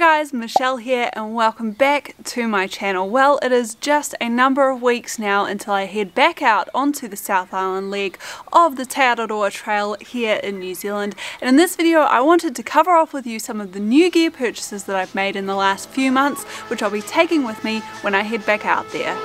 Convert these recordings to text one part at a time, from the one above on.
Hi guys, Michelle here and welcome back to my channel. Well, it is just a number of weeks now until I head back out onto the South Island leg of the Araroa Trail here in New Zealand, and in this video I wanted to cover off with you some of the new gear purchases that I've made in the last few months, which I'll be taking with me when I head back out there.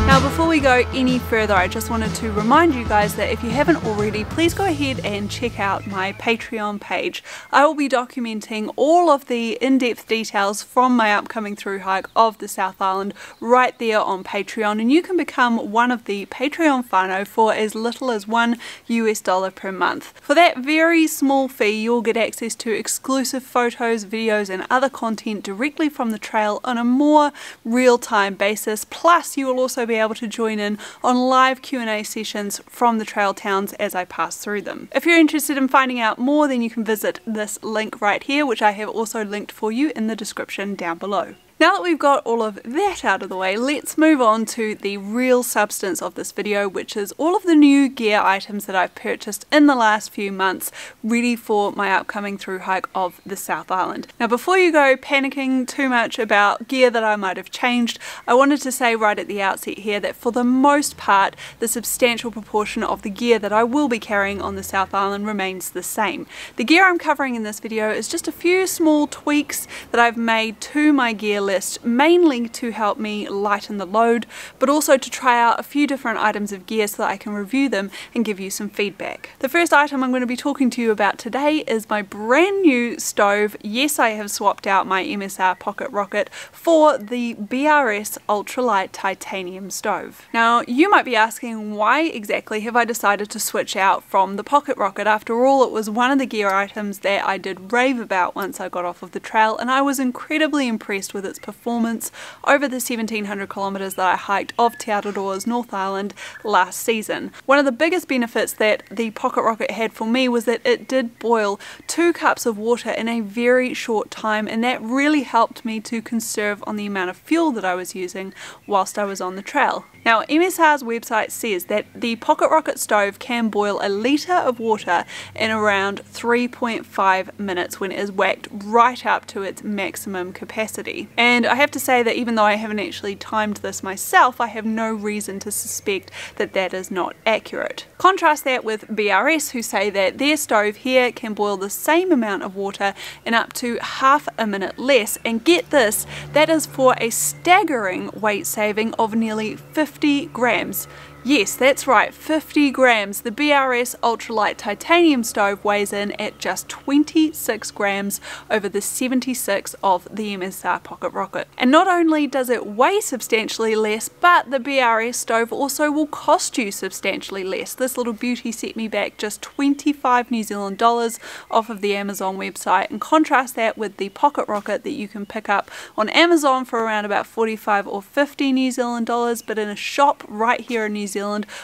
Now before we go any further, I just wanted to remind you guys that if you haven't already, please go ahead and check out my Patreon page. I will be documenting all of the in-depth details from my upcoming through hike of the South Island right there on Patreon, and you can become one of the Patreon whānau for as little as $1 per month. For that very small fee, you'll get access to exclusive photos, videos and other content directly from the trail on a more real-time basis, plus you will also be able to join in on live Q&A sessions from the trail towns as I pass through them. If you're interested in finding out more, then you can visit this link right here, which I have also linked for you in the description down below. Now that we've got all of that out of the way, let's move on to the real substance of this video, which is all of the new gear items that I've purchased in the last few months ready for my upcoming through hike of the South Island. Now before you go panicking too much about gear that I might have changed, I wanted to say right at the outset here that for the most part the substantial proportion of the gear that I will be carrying on the South Island remains the same. The gear I'm covering in this video is just a few small tweaks that I've made to my gear list, mainly to help me lighten the load, but also to try out a few different items of gear so that I can review them and give you some feedback. The first item I'm going to be talking to you about today is my brand new stove. Yes, I have swapped out my MSR pocket rocket for the BRS ultralight titanium stove. Now you might be asking, why exactly have I decided to switch out from the pocket rocket? After all, it was one of the gear items that I did rave about once I got off of the trail, and I was incredibly impressed with its performance over the 1700 kilometers that I hiked of Araroa's North Island last season. One of the biggest benefits that the pocket rocket had for me was that it did boil 2 cups of water in a very short time, and that really helped me to conserve on the amount of fuel that I was using whilst I was on the trail. Now MSR's website says that the pocket rocket stove can boil a litre of water in around 3.5 minutes when it is whacked right up to its maximum capacity. And I have to say that even though I haven't actually timed this myself, I have no reason to suspect that that is not accurate. Contrast that with BRS, who say that their stove here can boil the same amount of water in up to half a minute less, and get this, that is for a staggering weight saving of nearly 50 grams. Yes, that's right, 50 grams. The BRS ultralight titanium stove weighs in at just 26 grams over the 76 of the MSR pocket rocket. And not only does it weigh substantially less, but the BRS stove also will cost you substantially less. This little beauty set me back just 25 New Zealand dollars off of the Amazon website, and contrast that with the pocket rocket that you can pick up on Amazon for around about 45 or 50 New Zealand dollars, but in a shop right here in New Zealand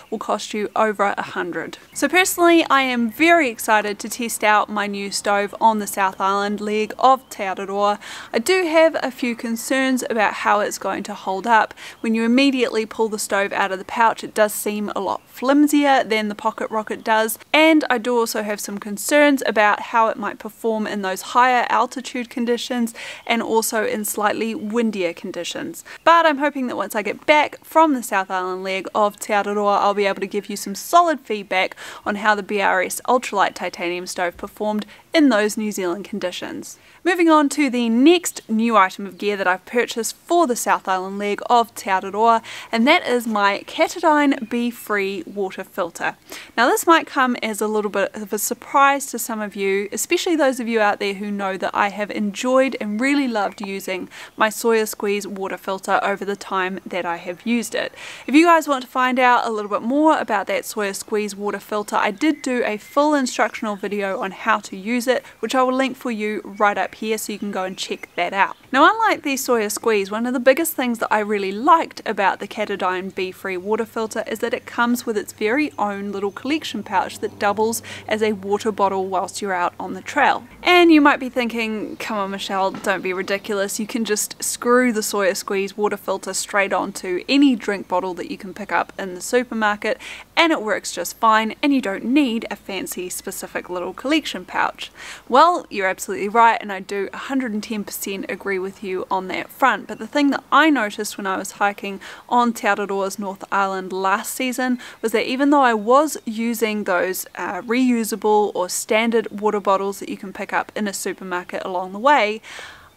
will cost you over 100. So personally, I am very excited to test out my new stove on the South Island leg of Araroa. I do have a few concerns about how it's going to hold up. When you immediately pull the stove out of the pouch, it does seem a lot flimsier than the pocket rocket does, and I do also have some concerns about how it might perform in those higher altitude conditions and also in slightly windier conditions. But I'm hoping that once I get back from the South Island leg of Araroa, I'll be able to give you some solid feedback on how the BRS ultralight titanium stove performed in those New Zealand conditions. Moving on to the next new item of gear that I've purchased for the South Island leg of Araroa, and that is my Katadyn Be-Free water filter. Now this might come as a little bit of a surprise to some of you, especially those of you out there who know that I have enjoyed and really loved using my Soya Squeeze water filter over the time that I have used it. If you guys want to find out a little bit more about that Soya Squeeze water filter, I did do a full instructional video on how to use it, which I will link for you right up here so you can go and check that out. Now unlike the Soya Squeeze, one of the biggest things that I really liked about the Katadyn Be-Free water filter is that it comes with its very own little collection pouch that doubles as a water bottle whilst you're out on the trail. And you might be thinking, come on Michelle, don't be ridiculous, you can just screw the Soya Squeeze water filter straight onto any drink bottle that you can pick up in the supermarket and it works just fine, and you don't need a fancy specific little collection pouch. Well, you're absolutely right, and I do 110% agree with you on that front. But the thing that I noticed when I was hiking on Te Araroa's North Island last season was that even though I was using those reusable or standard water bottles that you can pick up in a supermarket along the way,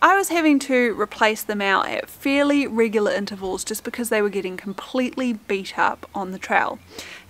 I was having to replace them out at fairly regular intervals just because they were getting completely beat up on the trail.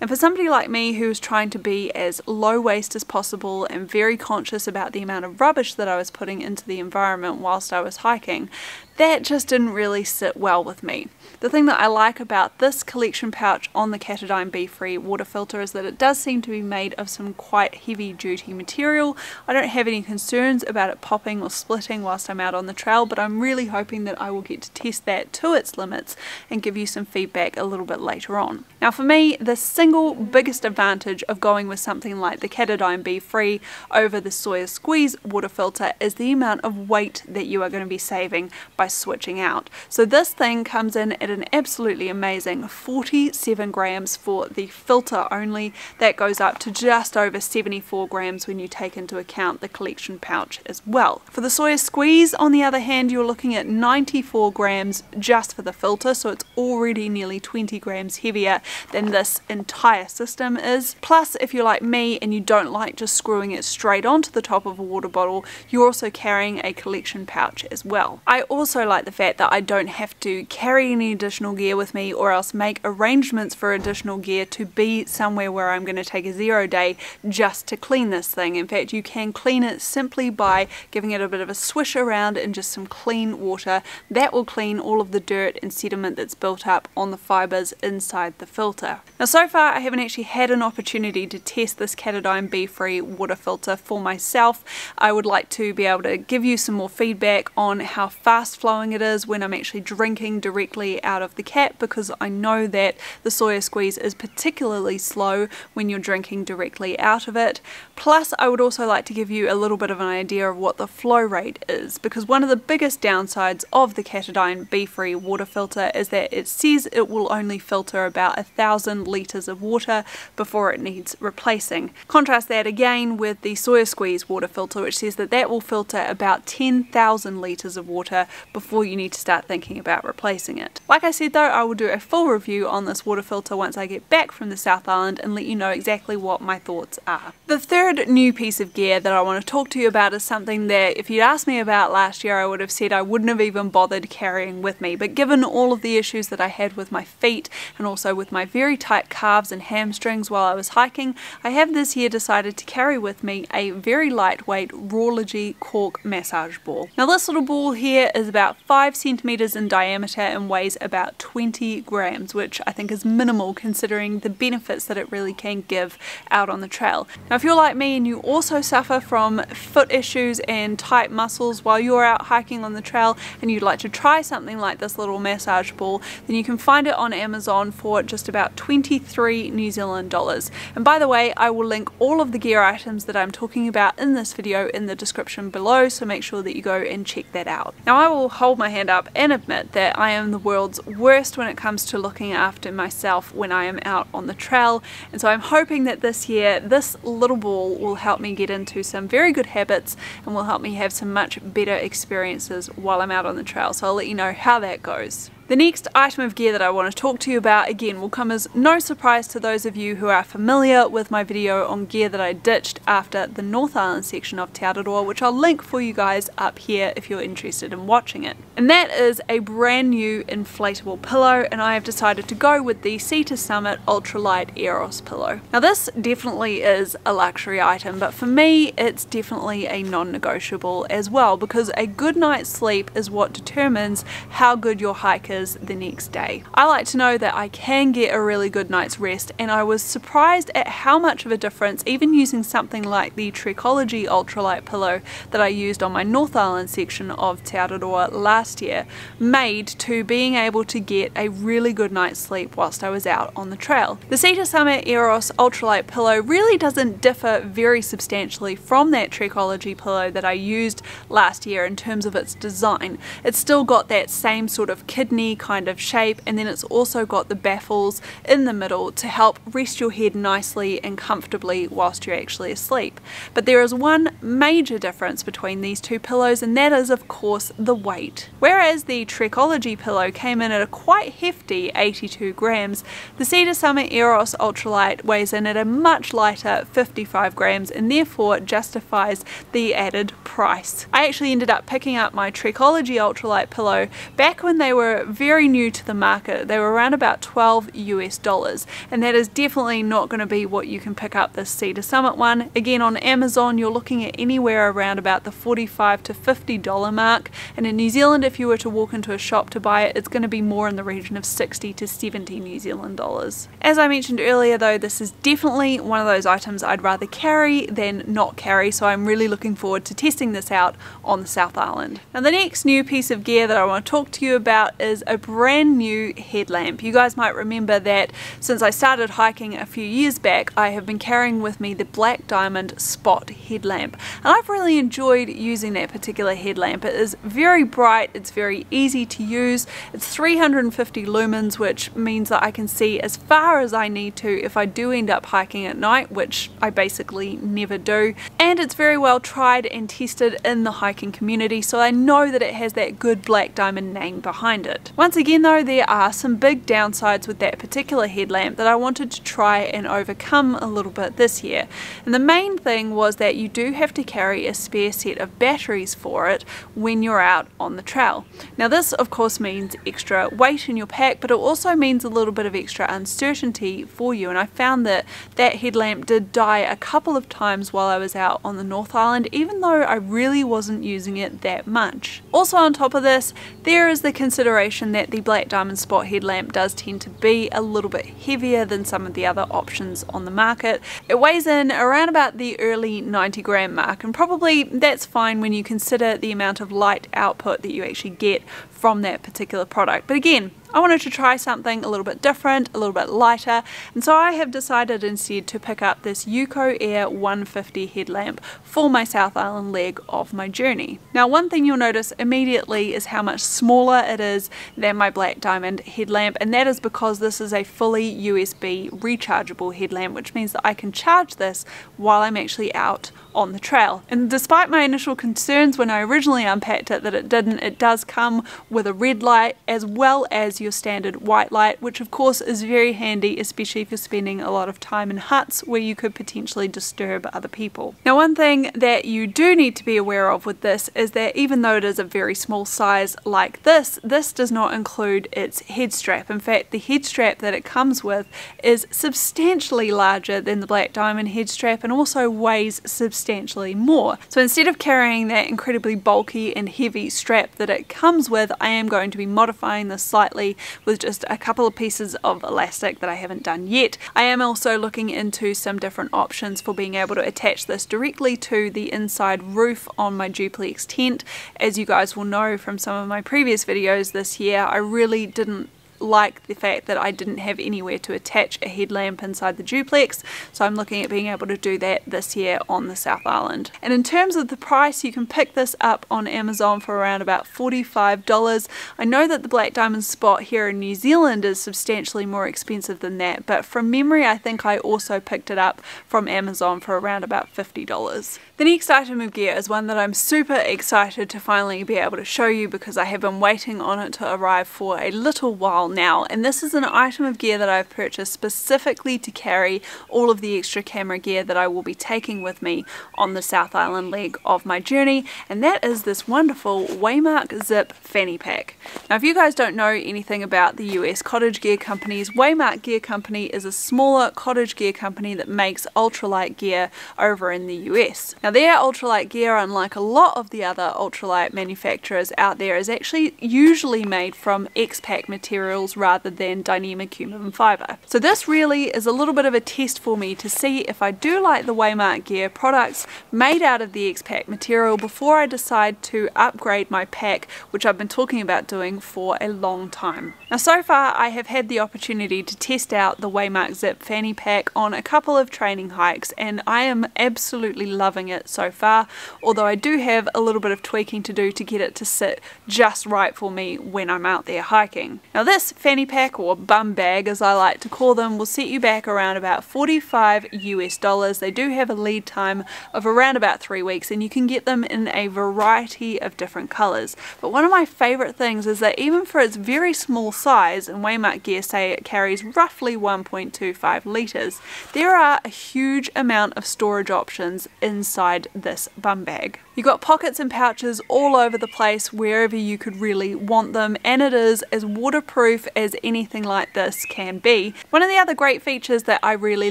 And for somebody like me who's trying to be as low waste as possible and very conscious about the amount of rubbish that I was putting into the environment whilst I was hiking, that just didn't really sit well with me. The thing that I like about this collection pouch on the Katadyn Be-Free water filter is that it does seem to be made of some quite heavy duty material. I don't have any concerns about it popping or splitting whilst I'm out on the trail, but I'm really hoping that I will get to test that to its limits and give you some feedback a little bit later on. Now for me, the single biggest advantage of going with something like the Katadyn Be-Free over the Sawyer Squeeze water filter is the amount of weight that you are going to be saving by switching out. So this thing comes in at an absolutely amazing 47 grams for the filter only. That goes up to just over 74 grams when you take into account the collection pouch as well. For the Sawyer Squeeze, on the other hand, you're looking at 94 grams just for the filter, so it's already nearly 20 grams heavier than this entire system is. Plus, if you're like me and you don't like just screwing it straight onto the top of a water bottle, you're also carrying a collection pouch as well. I also like the fact that I don't have to carry any additional gear with me or else make arrangements for additional gear to be somewhere where I'm going to take a 0 day just to clean this thing. In fact, you can clean it simply by giving it a bit of a swish around in just some clean water. That will clean all of the dirt and sediment that's built up on the fibers inside the filter. Now so far I haven't actually had an opportunity to test this Katadyn Be-Free water filter for myself. I would like to be able to give you some more feedback on how fast flowing it is when I'm actually drinking directly out of the cap, because I know that the Sawyer Squeeze is particularly slow when you're drinking directly out of it. Plus, I would also like to give you a little bit of an idea of what the flow rate is, because one of the biggest downsides of the Katadyn Be-Free water filter is that it says it will only filter about 1,000 litres of water before it needs replacing. Contrast that again with the Sawyer Squeeze water filter, which says that that will filter about 10,000 litres of water before you need to start thinking about replacing it. Like I said though, I will do a full review on this water filter once I get back from the South Island and let you know exactly what my thoughts are. The third new piece of gear that I want to talk to you about is something that if you'd asked me about last year, I would have said I wouldn't have even bothered carrying with me, but given all of the issues that I had with my feet and also with my very tight calves and hamstrings while I was hiking, I have this year decided to carry with me a very lightweight Rawlogy cork massage ball. Now this little ball here is about 5 centimeters in diameter and weighs about 20 grams, which I think is minimal considering the benefits that it really can give out on the trail. Now if you're like me and you also suffer from foot issues and tight muscles while you're out hiking on the trail and you'd like to try something like this little massage ball, then you can find it on Amazon for just about 23 New Zealand dollars. And by the way, I will link all of the gear items that I'm talking about in this video in the description below, so make sure that you go and check that out. Now I will hold my hand up and admit that I am the world's worst when it comes to looking after myself when I am out on the trail, and so I'm hoping that this year this little ball will help me get into some very good habits and will help me have some much better experiences while I'm out on the trail, so I'll let you know how that goes. The next item of gear that I want to talk to you about, again, will come as no surprise to those of you who are familiar with my video on gear that I ditched after the North Island section of Te Araroa, which I'll link for you guys up here if you're interested in watching it. And that is a brand new inflatable pillow, and I have decided to go with the Sea to Summit ultralight Eros pillow. Now this definitely is a luxury item, but for me it's definitely a non-negotiable as well, because a good night's sleep is what determines how good your hike is the next day. I like to know that I can get a really good night's rest, and I was surprised at how much of a difference even using something like the Trekology ultralight pillow that I used on my North Island section of Te Araroa last year made to being able to get a really good night's sleep whilst I was out on the trail. The Sea to Summit Eros ultralight pillow really doesn't differ very substantially from that Trekology pillow that I used last year in terms of its design. It's still got that same sort of kidney fanny kind of shape, and then it's also got the baffles in the middle to help rest your head nicely and comfortably whilst you're actually asleep. But there is one major difference between these two pillows, and that is of course the weight. Whereas the Trekology pillow came in at a quite hefty 82 grams, the Cedar Summit Eros Ultralight weighs in at a much lighter 55 grams and therefore justifies the added price. I actually ended up picking up my Trekology Ultralight pillow back when they were very new to the market. They were around about $12 US, and that is definitely not going to be what you can pick up this Cedar Summit one. Again, on Amazon you're looking at anywhere around about the $45 to $50 mark, and in New Zealand if you were to walk into a shop to buy it, it's going to be more in the region of 60 to 70 New Zealand dollars. As I mentioned earlier though, this is definitely one of those items I'd rather carry than not carry, so I'm really looking forward to testing this out on the South Island. Now the next new piece of gear that I want to talk to you about is a brand new headlamp. You guys might remember that since I started hiking a few years back, I have been carrying with me the Black Diamond Spot headlamp, and I've really enjoyed using that particular headlamp. It is very bright, it's very easy to use, it's 350 lumens, which means that I can see as far as I need to if I do end up hiking at night, which I basically never do, and it's very well tried and tested in the hiking community, so I know that it has that good Black Diamond name behind it. Once again though, there are some big downsides with that particular headlamp that I wanted to try and overcome a little bit this year, and the main thing was that you do have to carry a spare set of batteries for it when you're out on the trail. Now this of course means extra weight in your pack, but it also means a little bit of extra uncertainty for you, and I found that that headlamp did die a couple of times while I was out on the North Island, even though I really wasn't using it that much. Also on top of this, there is the consideration that the Black Diamond Spot headlamp does tend to be a little bit heavier than some of the other options on the market. It weighs in around about the early 90 gram mark, and probably that's fine when you consider the amount of light output that you actually get from that particular product. But again, I wanted to try something a little bit different, a little bit lighter, and so I have decided instead to pick up this UCO Air 150 headlamp for my South Island leg of my journey. Now one thing you'll notice immediately is how much smaller it is than my Black Diamond headlamp, and that is because this is a fully USB rechargeable headlamp, which means that I can charge this while I'm actually out on the trail. And despite my initial concerns when I originally unpacked it that it didn't, it does come with a red light as well as your standard white light, which of course is very handy, especially if you're spending a lot of time in huts where you could potentially disturb other people. Now one thing that you do need to be aware of with this is that even though it is a very small size like this does not include its head strap. In fact, the head strap that it comes with is substantially larger than the Black Diamond head strap and also weighs substantially more. So instead of carrying that incredibly bulky and heavy strap that it comes with, I am going to be modifying this slightly with just a couple of pieces of elastic that I haven't done yet. I am also looking into some different options for being able to attach this directly to the inside roof on my duplex tent. As you guys will know from some of my previous videos this year, I really didn't like the fact that I didn't have anywhere to attach a headlamp inside the duplex, so I'm looking at being able to do that this year on the South Island. And in terms of the price, you can pick this up on Amazon for around about $45. I know that the Black Diamond Spot here in New Zealand is substantially more expensive than that, but from memory I think I also picked it up from Amazon for around about $50. The next item of gear is one that I'm super excited to finally be able to show you because I have been waiting on it to arrive for a little while now, and this is an item of gear that I've purchased specifically to carry all of the extra camera gear that I will be taking with me on the South Island leg of my journey, and that is this wonderful Waymark Zip fanny pack. Now if you guys don't know anything about the US cottage gear companies, Waymark Gear Company is a smaller cottage gear company that makes ultralight gear over in the US. Now their ultralight gear, unlike a lot of the other ultralight manufacturers out there, is actually usually made from X-Pack material materials rather than Dyneema carbon fiber. So this really is a little bit of a test for me to see if I do like the Waymark gear products made out of the X-Pack material before I decide to upgrade my pack, which I've been talking about doing for a long time. Now so far I have had the opportunity to test out the Waymark Zip fanny pack on a couple of training hikes, and I am absolutely loving it so far, although I do have a little bit of tweaking to do to get it to sit just right for me when I'm out there hiking. Now this fanny pack, or bum bag as I like to call them, will set you back around about $45 US. They do have a lead time of around about 3 weeks, and you can get them in a variety of different colours. But one of my favourite things is that even for its very small size, and Waymark gear say it carries roughly 1.25 litres, there are a huge amount of storage options inside this bum bag. You've got pockets and pouches all over the place wherever you could really want them, and it is as waterproof as anything like this can be. One of the other great features that I really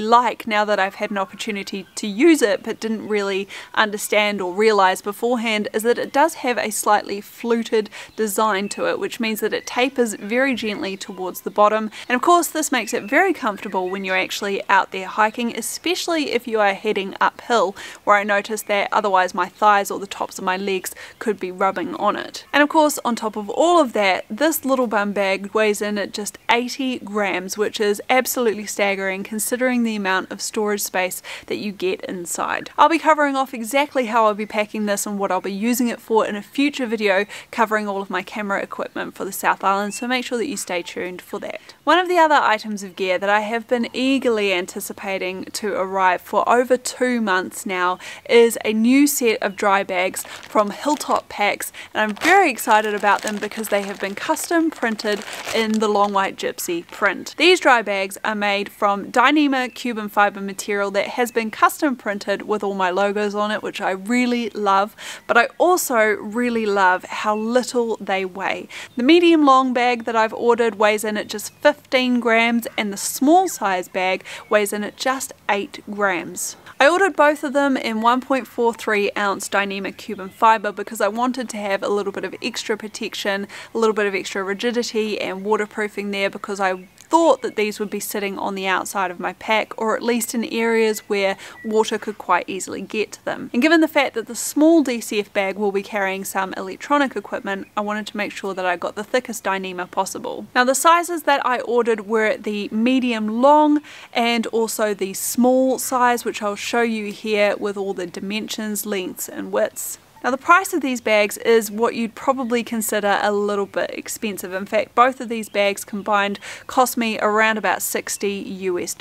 like now that I've had an opportunity to use it but didn't really understand or realise beforehand is that it does have a slightly fluted design to it, which means that it tapers very gently towards the bottom, and of course this makes it very comfortable when you're actually out there hiking, especially if you are heading uphill, where I noticed that otherwise my thighs or the tops of my legs could be rubbing on it. And of course on top of all of that, this little bum bag weighs in at just 80 grams, which is absolutely staggering considering the amount of storage space that you get inside. I'll be covering off exactly how I'll be packing this and what I'll be using it for in a future video covering all of my camera equipment for the South Island, so make sure that you stay tuned for that. One of the other items of gear that I have been eagerly anticipating to arrive for over 2 months now is a new set of dry bags from Hilltop Packs, and I'm very excited about them because they have been custom printed in the long white gypsy print. These dry bags are made from Dyneema carbon fiber material that has been custom printed with all my logos on it, which I really love, but I also really love how little they weigh. The medium long bag that I've ordered weighs in at just 15 grams, and the small size bag weighs in at just 8 grams. I ordered both of them in 1.43 ounce Dyneema carbon fiber because I wanted to have a little bit of extra protection, a little bit of extra rigidity and waterproofing there, because I thought that these would be sitting on the outside of my pack, or at least in areas where water could quite easily get to them. And given the fact that the small DCF bag will be carrying some electronic equipment, I wanted to make sure that I got the thickest Dyneema possible. Now the sizes that I ordered were the medium long and also the small size, which I'll show you here with all the dimensions, lengths and widths. Now the price of these bags is what you'd probably consider a little bit expensive. In fact, both of these bags combined cost me around about $60 US.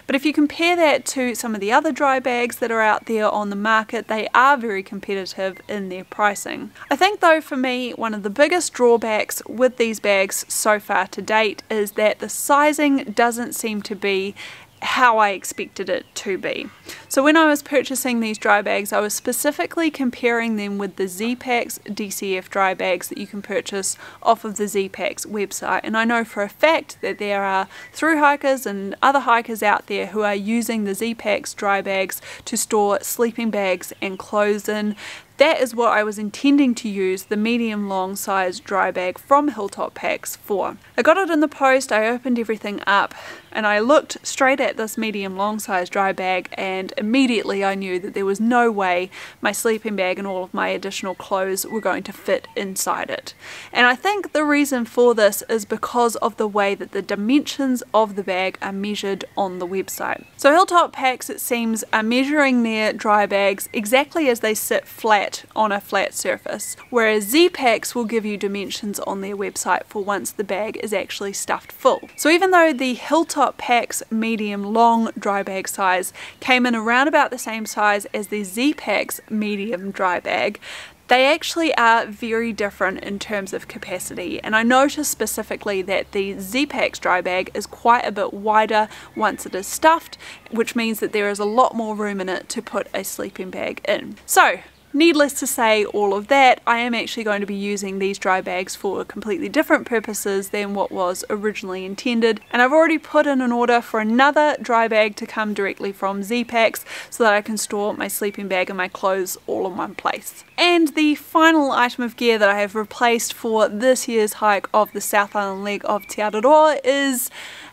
But if you compare that to some of the other dry bags that are out there on the market, they are very competitive in their pricing. I think though for me, one of the biggest drawbacks with these bags so far to date is that the sizing doesn't seem to be how I expected it to be. So when I was purchasing these dry bags, I was specifically comparing them with the Z-Packs DCF dry bags that you can purchase off of the Z-Packs website, and I know for a fact that there are thru-hikers and other hikers out there who are using the Z-Packs dry bags to store sleeping bags and clothes in. That is what I was intending to use the medium long size dry bag from Hilltop Packs for. I got it in the post, I opened everything up, and I looked straight at this medium long size dry bag, and immediately I knew that there was no way my sleeping bag and all of my additional clothes were going to fit inside it. And I think the reason for this is because of the way that the dimensions of the bag are measured on the website. So Hilltop Packs, it seems, are measuring their dry bags exactly as they sit flat on a flat surface, whereas Z-Packs will give you dimensions on their website for once the bag is actually stuffed full. So even though the Hilltop Packs medium long dry bag size came in around about the same size as the Z-Packs medium dry bag, they actually are very different in terms of capacity, and I noticed specifically that the Z-Packs dry bag is quite a bit wider once it is stuffed, which means that there is a lot more room in it to put a sleeping bag in. So Needless to say all of that, I am actually going to be using these dry bags for completely different purposes than what was originally intended, and I've already put in an order for another dry bag to come directly from Packs so that I can store my sleeping bag and my clothes all in one place. And the final item of gear that I have replaced for this year's hike of the South Island leg of Te Araroa is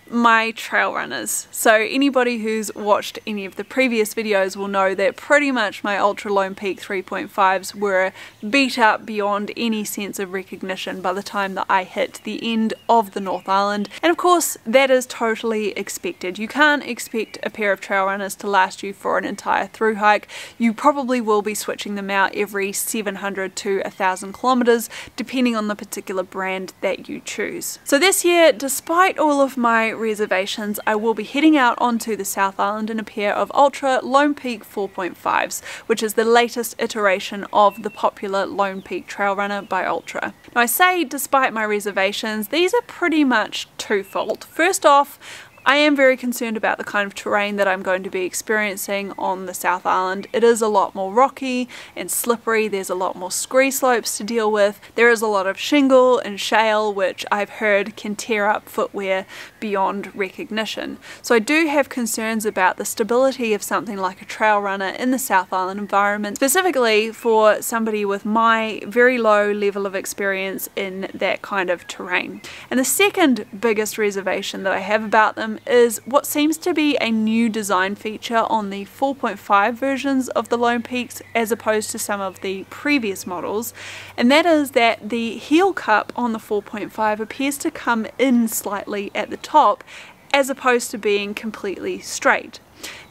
my trail runners. So anybody who's watched any of the previous videos will know that pretty much my Ultra Lone Peak 3.5s were beat up beyond any sense of recognition by the time that I hit the end of the North Island, and of course that is totally expected. You can't expect a pair of trail runners to last you for an entire through hike. You probably will be switching them out every 700 to 1,000 kilometers depending on the particular brand that you choose. So this year, despite all of my reservations, I will be heading out onto the South Island in a pair of Ultra Lone Peak 4.5s, which is the latest iteration of the popular Lone Peak Trail Runner by Ultra. Now I say despite my reservations, these are pretty much twofold. First off, I am very concerned about the kind of terrain that I'm going to be experiencing on the South Island. It is a lot more rocky and slippery, there's a lot more scree slopes to deal with, there is a lot of shingle and shale which I've heard can tear up footwear beyond recognition. So I do have concerns about the stability of something like a trail runner in the South Island environment, specifically for somebody with my very low level of experience in that kind of terrain. And the second biggest reservation that I have about them is what seems to be a new design feature on the 4.5 versions of the Lone Peaks as opposed to some of the previous models, and that is that the heel cup on the 4.5 appears to come in slightly at the top as opposed to being completely straight.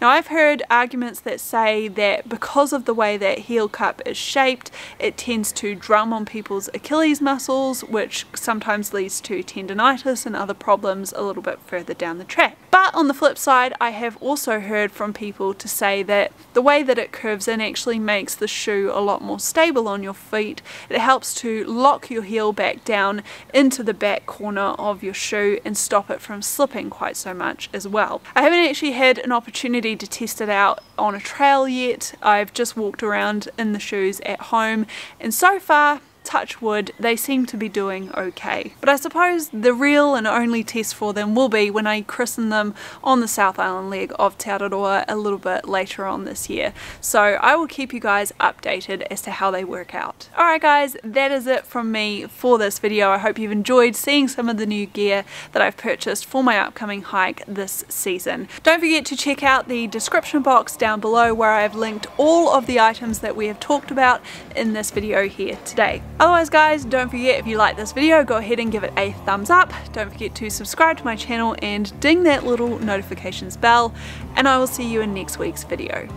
Now I've heard arguments that say that because of the way that heel cup is shaped, it tends to drum on people's Achilles muscles, which sometimes leads to tendinitis and other problems a little bit further down the track. But on the flip side, I have also heard from people to say that the way that it curves in actually makes the shoe a lot more stable on your feet. It helps to lock your heel back down into the back corner of your shoe and stop it from slipping quite so much as well. I haven't actually had an opportunity to test it out on a trail yet. I've just walked around in the shoes at home, and so far, touch wood, they seem to be doing okay. But I suppose the real and only test for them will be when I christen them on the South Island leg of Te Araroa a little bit later on this year. So I will keep you guys updated as to how they work out. Alright guys, that is it from me for this video. I hope you've enjoyed seeing some of the new gear that I've purchased for my upcoming hike this season. Don't forget to check out the description box down below where I've linked all of the items that we have talked about in this video here today. Otherwise guys, don't forget, if you like this video, go ahead and give it a thumbs up. Don't forget to subscribe to my channel and ding that little notifications bell, and I will see you in next week's video.